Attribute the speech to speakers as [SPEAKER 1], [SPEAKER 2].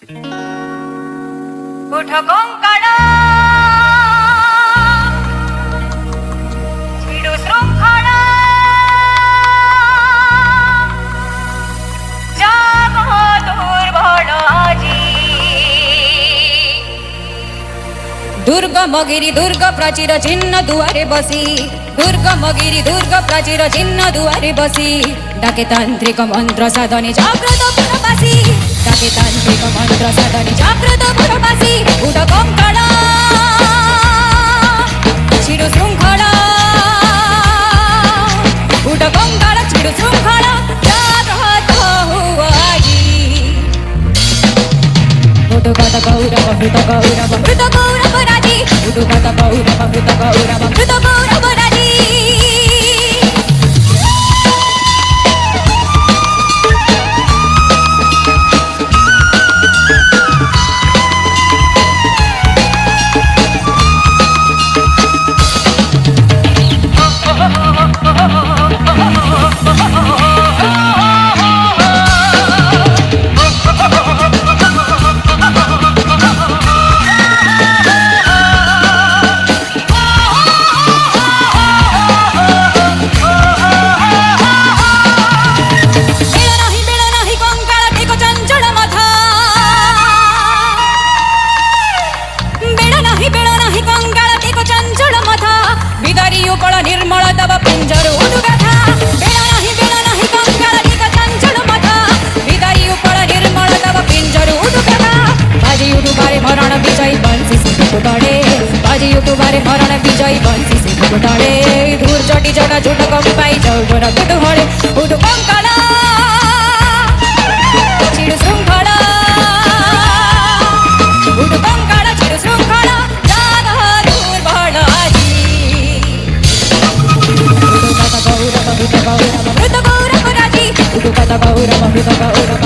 [SPEAKER 1] उठ कंकड़ा छिड़ु श्रृंखला जागो दुर्बल आजी।
[SPEAKER 2] दुर्गमगिरि दुर्ग प्राचीर चिन्ह दुआरे बसी, दुर्गमगिरि दुर्ग प्राचीर चिन्ह दुआरे बसी, डाके तांत्रिक मंत्र साधने जाग्रत पुरवासी, डाके तांत्रिक मंत्र साधने जाग्रत पुरवासी। उठ कंकड़ा छिड़ु श्रृंखला, उठ कंकड़ा छिड़ु श्रृंखला जाग्रत हुआ आजी। उठुकत गौरव मृत गौरव मृत गौरव राजी, उठुकत गौरव मृत गौरव मृत गौरव राजी। निर्मल तब पिंजर उडुगाथा, बेड़ा नहीं कंकाल टिक चंचल मथा, विदाई उपड़ निर्मल तब पिंजर उडुगाथा। बाजी उडुबारे मरण विजय बंसी सिंह कुटड़े, बाजी उडुबारे मरण विजय बंसी सिंह कुटड़े। धूर चटी चटा झुट कंपाई चौबर कुटुहड़े, उडु कंकाला छिड़ु श्रृंखला, उडु कंकाला छिड़ु श्रृंखला जाग दुर्बल आजी। उठुकत गौरव मृत गौरव राजी, उठुकत गौरव मृत गौरव